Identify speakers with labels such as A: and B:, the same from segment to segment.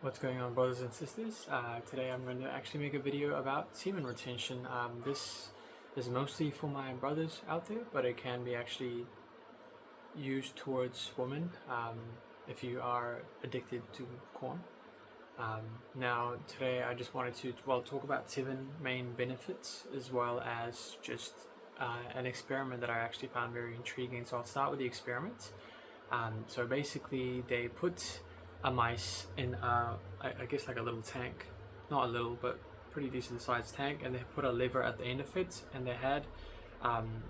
A: What's going on, brothers and sisters? Today I'm going to actually make a video about semen retention. This is mostly for my brothers out there, but it can be actually used towards women if you are addicted to corn. Now today I just wanted to talk about 7 main benefits, as well as just an experiment that I actually found very intriguing. So I'll start with the experiment. So basically they put a mice in I guess like a little tank, not a little but pretty decent sized tank, and they put a lever at the end of it, and they had um,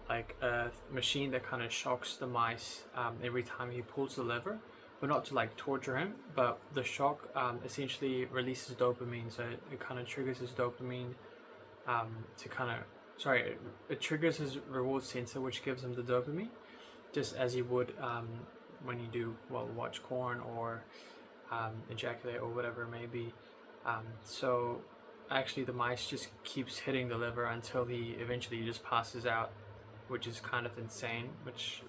A: like a machine that kind of shocks the mice every time he pulls the lever, but not to like torture him, but the shock essentially releases dopamine, so it kind of triggers his dopamine to kind of it triggers his reward sensor, which gives him the dopamine, just as you would when you do watch porn or ejaculate or whatever it may be. So actually the mice just keeps hitting the liver until he eventually just passes out, which is kind of insane, which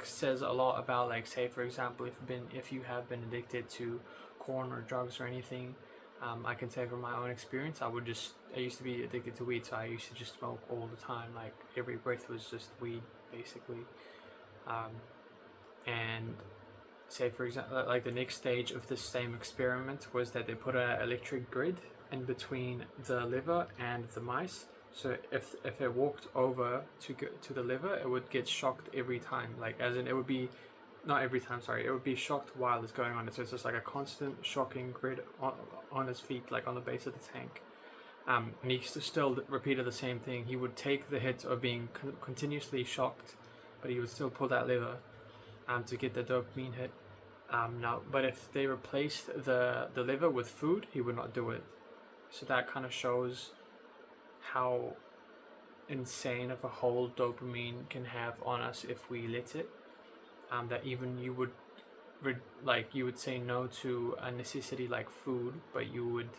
A: says a lot about, like, say for example, if you have been addicted to corn or drugs or anything. I can say from my own experience, I used to be addicted to weed, so I used to just smoke all the time, like every breath was just weed basically. And say for example, like the next stage of this same experiment was that they put an electric grid in between the liver and the mice, so if it walked over to the liver, it would get shocked every time, like as in it would be not every time, sorry, it would be shocked while it's going on. So it's just like a constant shocking grid on his feet, like on the base of the tank. And he still repeated the same thing. He would take the hit of being continuously shocked, but he would still pull that lever to get the dopamine hit. But if they replaced the liver with food, he would not do it. So that kind of shows how insane of a hold dopamine can have on us if we let it. That even you would say no to a necessity like food, but you would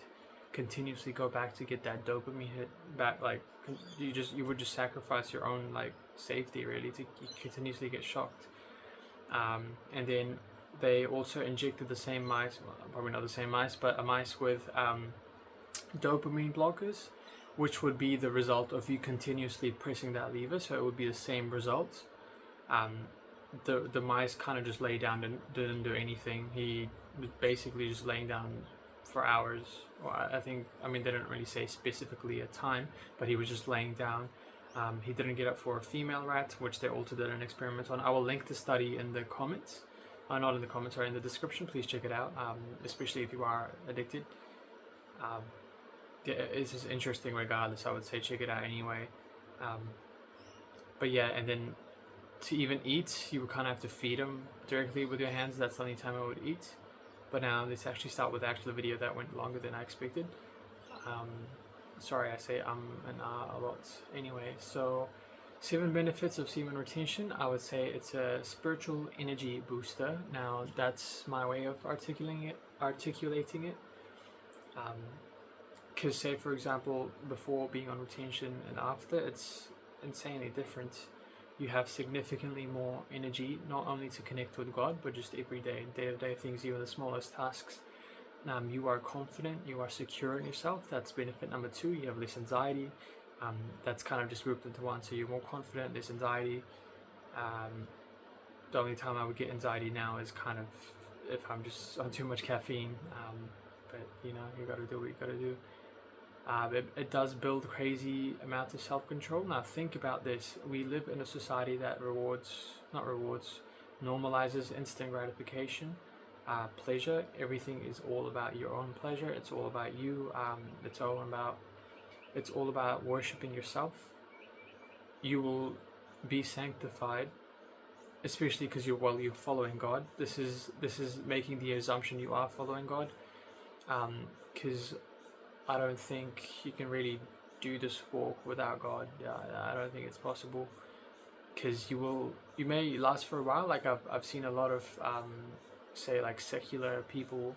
A: continuously go back to get that dopamine hit back. Like you would just sacrifice your own like safety really to continuously get shocked. And then they also injected the same mice, well, probably not the same mice, but a mice with dopamine blockers, which would be the result of you continuously pressing that lever. So it would be the same results. The mice kind of just lay down and didn't do anything. He was basically just laying down for hours. Or they didn't really say specifically a time, but he was just laying down. He didn't get up for a female rat, which they also did an experiment on. I will link the study in the comments. Not in the comments, sorry, in the description. Please check it out, especially if you are addicted. It's just interesting regardless. I would say check it out anyway. But yeah, and then to even eat, you would kind of have to feed them directly with your hands. That's the only time I would eat. But now let's actually start with the actual video that went longer than I expected. Sorry, I say and a lot. Anyway, so 7 benefits of semen retention. I would say it's a spiritual energy booster. Now that's my way of articulating it. Because say for example, before being on retention and after, it's insanely different. You have significantly more energy, not only to connect with God, but just everyday, day-to-day things, even the smallest tasks. You are confident, you are secure in yourself. That's benefit number 2. You have less anxiety. That's kind of just grouped into one. So you're more confident, less anxiety. The only time I would get anxiety now is kind of if I'm just on too much caffeine. But you gotta do what you gotta do. It does build crazy amounts of self-control. Now think about this. We live in a society that normalizes instant gratification, pleasure. Everything is all about your own pleasure. It's all about you. It's all about worshiping yourself. You will be sanctified, especially because you're following God. This is making the assumption you are following God, because I don't think you can really do this walk without God. I don't think it's possible, because you may last for a while. Like I've seen a lot of say like secular people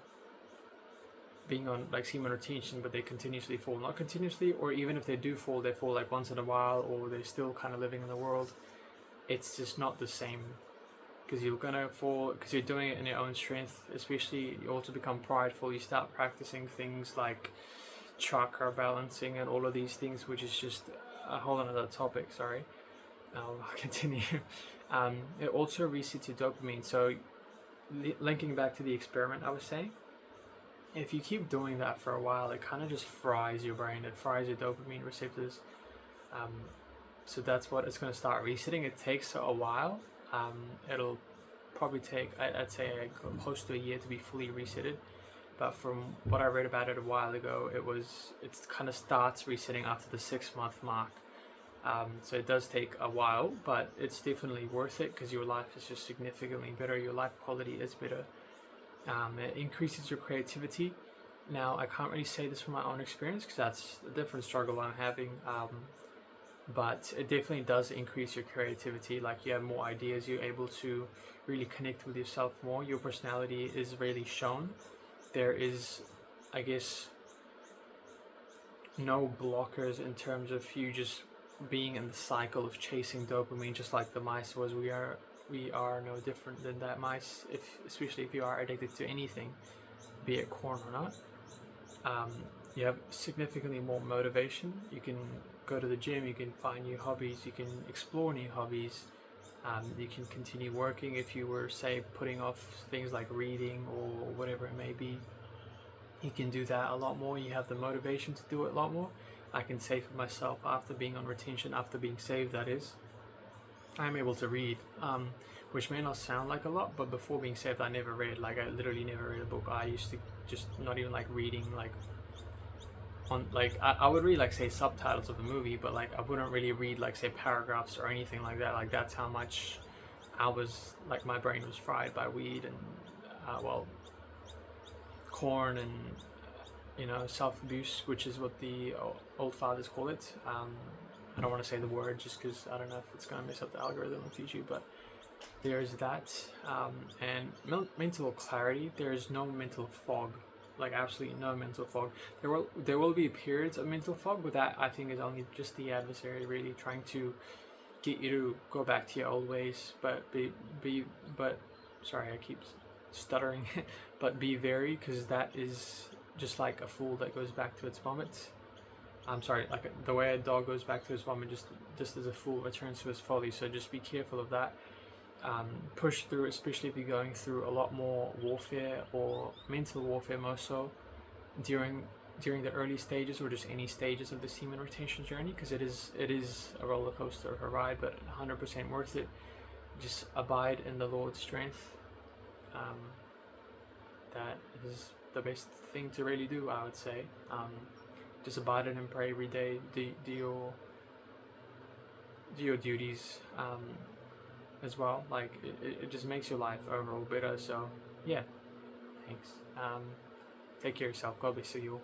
A: being on like semen retention, but they continuously fall. Not continuously, or even if they do fall, they fall like once in a while, or they're still kind of living in the world. It's just not the same because you're gonna fall, because you're doing it in your own strength. Especially, you also become prideful. You start practicing things like chakra balancing and all of these things, which is just a whole another topic. Sorry, I'll continue. It also resets your dopamine. So, linking back to the experiment I was saying, if you keep doing that for a while, it kind of just fries your brain. It fries your dopamine receptors. Um, so that's what it's going to start resetting. It takes a while. It'll probably take, I'd say, close to a year to be fully resetted. But from what I read about it a while ago, it kind of starts resetting after the 6 month mark. So it does take a while, but it's definitely worth it because your life is just significantly better. Your life quality is better. It increases your creativity. Now, I can't really say this from my own experience because that's a different struggle I'm having. But it definitely does increase your creativity. Like, you have more ideas, you're able to really connect with yourself more. Your personality is really shown. There is, I guess, no blockers in terms of you just being in the cycle of chasing dopamine, just like the mice was. We are no different than that mice, especially if you are addicted to anything, be it corn or not. You have significantly more motivation. You can go to the gym, you can find new hobbies, you can explore new hobbies. You can continue working if you were, say, putting off things like reading or whatever it may be. You can do that a lot more. You have the motivation to do it a lot more. I can say for myself, after being on retention, after being saved, that is, I'm able to read, which may not sound like a lot, but before being saved, I never read. Like, I literally never read a book. I used to just not even like reading, like, on, like, I would read, like, say, subtitles of the movie, but like I wouldn't really read, like, say, paragraphs or anything like that. Like, that's how much I was, like, my brain was fried by weed and corn and self-abuse, which is what the old fathers call it. I don't want to say the word just because I don't know if it's going to mess up the algorithm on YouTube, but there's that. And mental clarity. There is no mental fog, like absolutely no mental fog. There will be periods of mental fog, but that, I think, is only just the adversary really trying to get you to go back to your old ways. But sorry, I keep stuttering. But be wary, because that is just like a fool that goes back to its vomit. I'm sorry, like the way a dog goes back to his vomit, just as a fool returns to his folly. So just be careful of that. Push through, especially if you're going through a lot more warfare or mental warfare, more so during the early stages or just any stages of the semen retention journey, because it is a roller coaster of a ride, but 100% worth it. Just abide in the Lord's strength. That is the best thing to really do, I would say. Just abide in and pray every day. Do your duties as well. Like, it just makes your life overall better. So yeah, thanks. Take care of yourself. God bless you all.